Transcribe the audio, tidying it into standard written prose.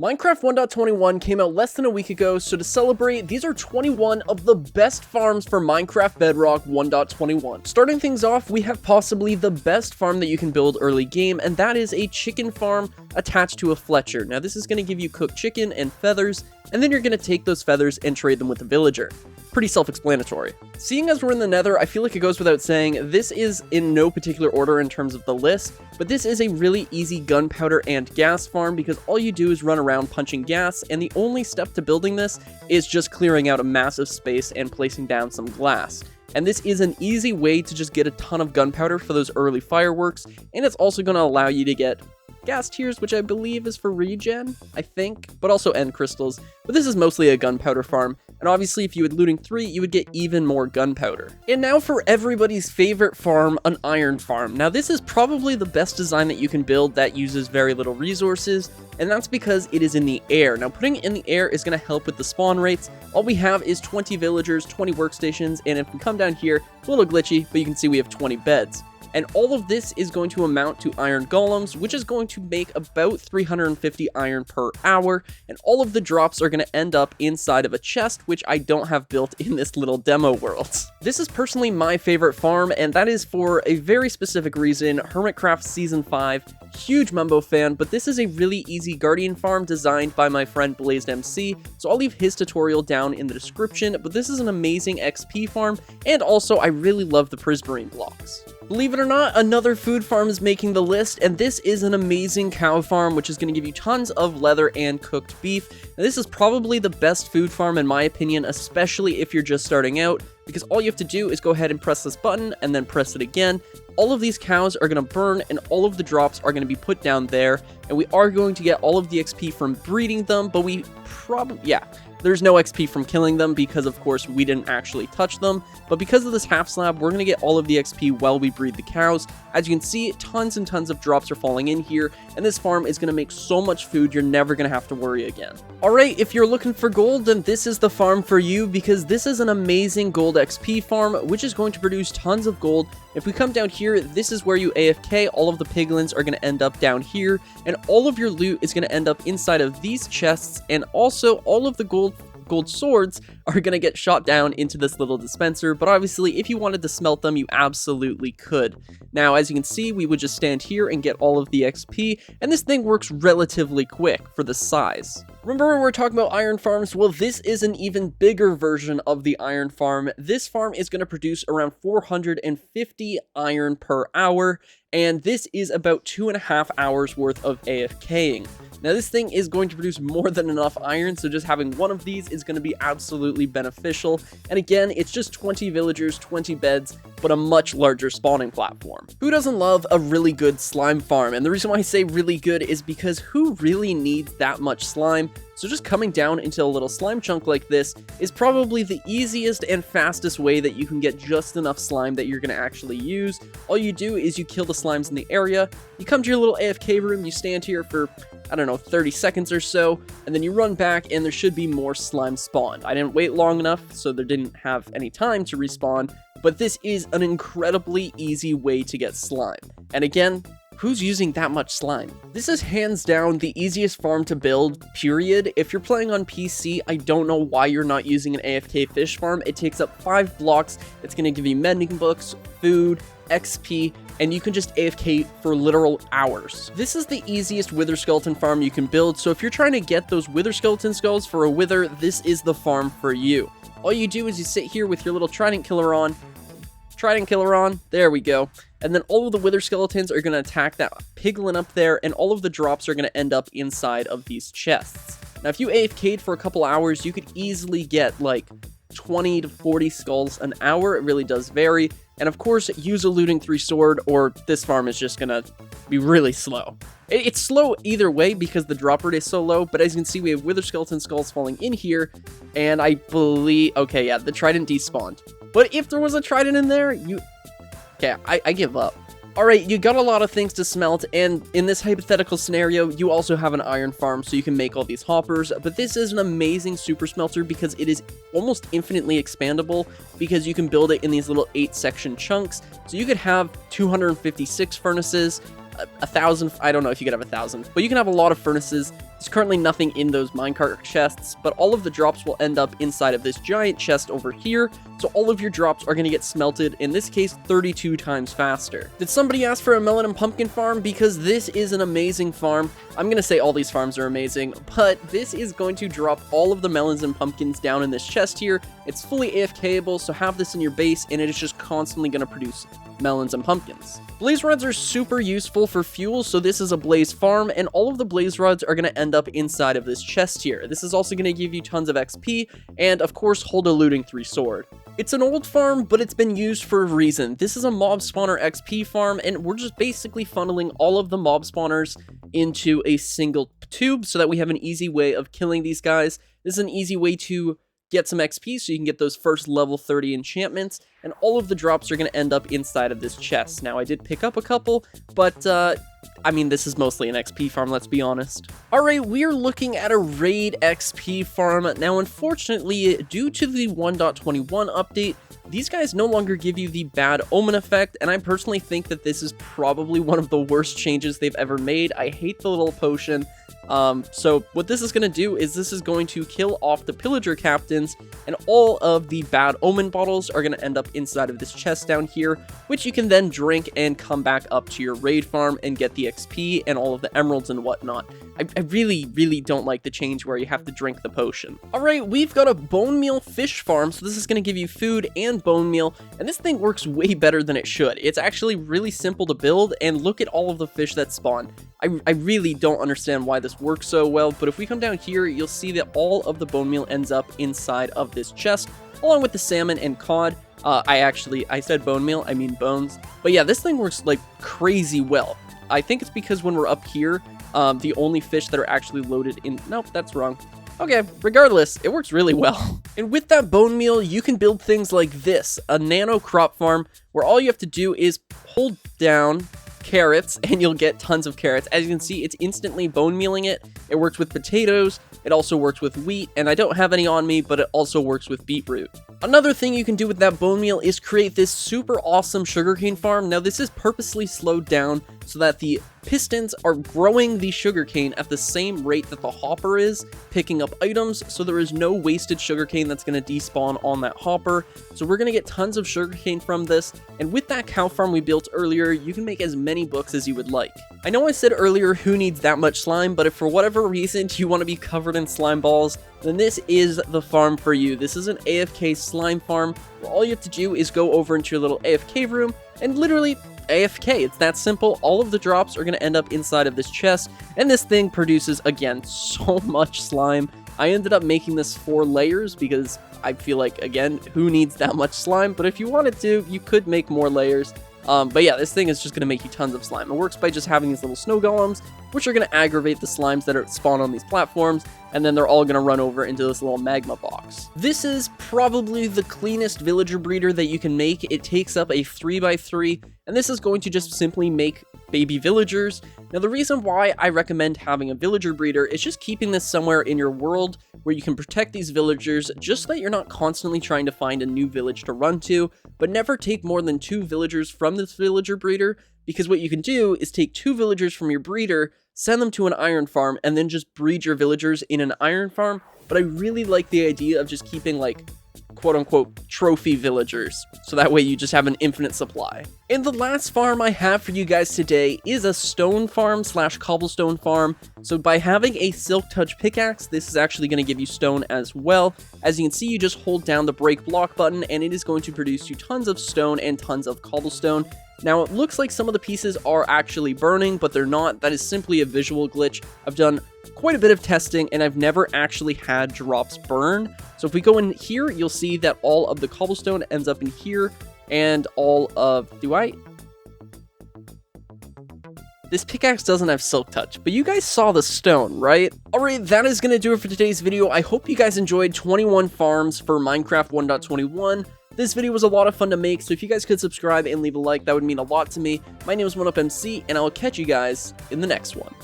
Minecraft 1.21 came out less than a week ago, so to celebrate, these are 21 of the best farms for Minecraft Bedrock 1.21. Starting things off, we have possibly the best farm that you can build early game, and that is a chicken farm attached to a Fletcher. Now this is going to give you cooked chicken and feathers, and then you're going to take those feathers and trade them with a villager. Pretty self-explanatory. Seeing as we're in the Nether, I feel like it goes without saying, this is in no particular order in terms of the list, but this is a really easy gunpowder and gas farm because all you do is run around punching gas, and the only step to building this is just clearing out a massive space and placing down some glass. And this is an easy way to just get a ton of gunpowder for those early fireworks, and it's also going to allow you to get gas tiers, which I believe is for regen, I think, but also end crystals. But this is mostly a gunpowder farm, and obviously if you had looting 3, you would get even more gunpowder. And now for everybody's favorite farm, an iron farm. Now this is probably the best design that you can build that uses very little resources, and that's because it is in the air. Now putting it in the air is going to help with the spawn rates. All we have is 20 villagers, 20 workstations, and if we come down here, it's a little glitchy, but you can see we have 20 beds. And all of this is going to amount to iron golems, which is going to make about 350 iron per hour, and all of the drops are going to end up inside of a chest, which I don't have built in this little demo world. This is personally my favorite farm, and that is for a very specific reason. Hermitcraft Season 5, huge Mumbo fan, but this is a really easy guardian farm designed by my friend Blazed MC, so I'll leave his tutorial down in the description, but this is an amazing XP farm, and also I really love the prismarine blocks. Believe it or not, another food farm is making the list, and this is an amazing cow farm, which is going to give you tons of leather and cooked beef. And this is probably the best food farm in my opinion, especially if you're just starting out, because all you have to do is go ahead and press this button, and then press it again. All of these cows are going to burn, and all of the drops are going to be put down there, and we are going to get all of the XP from breeding them, but we probably, there's no XP from killing them because, of course, we didn't actually touch them. But because of this half slab, we're going to get all of the XP while we breed the cows. As you can see, tons and tons of drops are falling in here, and this farm is going to make so much food, you're never going to have to worry again. Alright, if you're looking for gold, then this is the farm for you, because this is an amazing gold XP farm, which is going to produce tons of gold. If we come down here, this is where you AFK, all of the piglins are going to end up down here, and all of your loot is going to end up inside of these chests, and also all of the gold swords are going to get shot down into this little dispenser, but obviously if you wanted to smelt them, you absolutely could. Now, as you can see, we would just stand here and get all of the XP, and this thing works relatively quick for the size. Remember when we're talking about iron farms? Well, this is an even bigger version of the iron farm. This farm is going to produce around 450 iron per hour, and this is about 2.5 hours worth of AFKing. Now this thing is going to produce more than enough iron, so just having one of these is going to be absolutely beneficial. And again, it's just 20 villagers, 20 beds, but a much larger spawning platform. Who doesn't love a really good slime farm? And the reason why I say really good is because who really needs that much slime? So just coming down into a little slime chunk like this is probably the easiest and fastest way that you can get just enough slime that you're going to actually use. All you do is you kill the slimes in the area, you come to your little AFK room, you stand here for, I don't know, 30 seconds or so, and then you run back and there should be more slime spawned. I didn't wait long enough, so there didn't have any time to respawn, but this is an incredibly easy way to get slime. And again, who's using that much slime? This is hands down the easiest farm to build, period. If you're playing on PC, I don't know why you're not using an AFK Fish Farm. It takes up 5 blocks, it's going to give you mending books, food, XP, and you can just AFK for literal hours. This is the easiest wither skeleton farm you can build, so if you're trying to get those wither skeleton skulls for a wither, this is the farm for you. All you do is you sit here with your little trident killer on, there we go. And then all of the wither skeletons are going to attack that piglin up there, and all of the drops are going to end up inside of these chests. Now, if you AFK'd for a couple hours, you could easily get like 20 to 40 skulls an hour. It really does vary. And of course, use a looting 3 sword, or this farm is just going to be really slow. It's slow either way because the drop rate is so low, but as you can see, we have wither skeleton skulls falling in here, and I believe, okay, yeah, the trident despawned. But if there was a trident in there, okay, I give up. Alright, you got a lot of things to smelt, and in this hypothetical scenario, you also have an iron farm, so you can make all these hoppers, but this is an amazing super smelter because it is almost infinitely expandable, because you can build it in these little 8-section chunks, so you could have 256 furnaces, 1,000, I don't know if you could have 1,000, but you can have a lot of furnaces. There's currently nothing in those minecart chests, but all of the drops will end up inside of this giant chest over here, so all of your drops are going to get smelted, in this case, 32 times faster. Did somebody ask for a melon and pumpkin farm? Because this is an amazing farm. I'm going to say all these farms are amazing, but this is going to drop all of the melons and pumpkins down in this chest here. It's fully AFKable, so have this in your base, and it is just constantly going to produce melons and pumpkins. Blaze rods are super useful for fuel, so this is a blaze farm, and all of the blaze rods are going to end up inside of this chest here. This is also going to give you tons of XP, and of course, hold a looting 3 sword. It's an old farm, but it's been used for a reason. This is a mob spawner XP farm, and we're just basically funneling all of the mob spawners into a single tube so that we have an easy way of killing these guys. This is an easy way to get some XP so you can get those first level 30 enchantments, and all of the drops are going to end up inside of this chest. Now, I did pick up a couple, but I mean, this is mostly an XP farm, let's be honest. Alright, we're looking at a raid XP farm. Now, unfortunately, due to the 1.21 update, these guys no longer give you the bad omen effect, and I personally think that this is probably one of the worst changes they've ever made. I hate the little potion. So what this is going to do is this is going to kill off the pillager captains, and all of the bad omen bottles are going to end up inside of this chest down here, which you can then drink and come back up to your raid farm and get the XP and all of the emeralds and whatnot. I really don't like the change where you have to drink the potion. Alright, we've got a Bonemeal Fish Farm, so this is going to give you food and bone meal, and this thing works way better than it should. It's actually really simple to build, and look at all of the fish that spawn. I really don't understand why this works so well, but if we come down here, you'll see that all of the bone meal ends up inside of this chest, along with the salmon and cod. I said bone meal, I mean bones. But yeah, this thing works like crazy well. I think it's because when we're up here, the only fish that are actually loaded in... Nope, that's wrong. Okay, regardless, it works really well. And with that bone meal, you can build things like this, a nano crop farm, where all you have to do is hold down carrots and you'll get tons of carrots. As you can see, it's instantly bone mealing it. It works with potatoes, it also works with wheat, and I don't have any on me, but it also works with beetroot. Another thing you can do with that bone meal is create this super awesome sugarcane farm. Now, this is purposely slowed down so that the pistons are growing the sugarcane at the same rate that the hopper is picking up items, so there is no wasted sugarcane that's going to despawn on that hopper. So we're going to get tons of sugarcane from this, and with that cow farm we built earlier, you can make as many books as you would like. I know I said earlier who needs that much slime, but if for whatever reason you want to be covered in slime balls, then this is the farm for you. This is an AFK Slime Farm, where all you have to do is go over into your little AFK room and literally AFK. It's that simple. All of the drops are going to end up inside of this chest, and this thing produces, again, so much slime. I ended up making this 4 layers because I feel like, again, who needs that much slime? But if you wanted to, you could make more layers. But yeah, this thing is just going to make you tons of slime. It works by just having these little snow golems, which are going to aggravate the slimes that are spawned on these platforms, and then they're all going to run over into this little magma box. This is probably the cleanest villager breeder that you can make. It takes up a 3x3, and this is going to just simply make baby villagers. Now, the reason why I recommend having a villager breeder is just keeping this somewhere in your world where you can protect these villagers, just so that you're not constantly trying to find a new village to run to, but never take more than 2 villagers from this villager breeder, because what you can do is take 2 villagers from your breeder, send them to an iron farm, and then just breed your villagers in an iron farm. But I really like the idea of just keeping, like, quote-unquote trophy villagers, so that way you just have an infinite supply. And the last farm I have for you guys today is a stone farm slash cobblestone farm. So by having a silk touch pickaxe, this is actually going to give you stone as well. As you can see, you just hold down the break block button and it is going to produce you tons of stone and tons of cobblestone. Now, it looks like some of the pieces are actually burning, but they're not. That is simply a visual glitch. I've done quite a bit of testing, and I've never actually had drops burn. So if we go in here, you'll see that all of the cobblestone ends up in here, and all of... This pickaxe doesn't have silk touch, but you guys saw the stone, right? Alright, that is going to do it for today's video. I hope you guys enjoyed 21 farms for Minecraft 1.21. This video was a lot of fun to make, so if you guys could subscribe and leave a like, that would mean a lot to me. My name is 1UpMC, and I will catch you guys in the next one.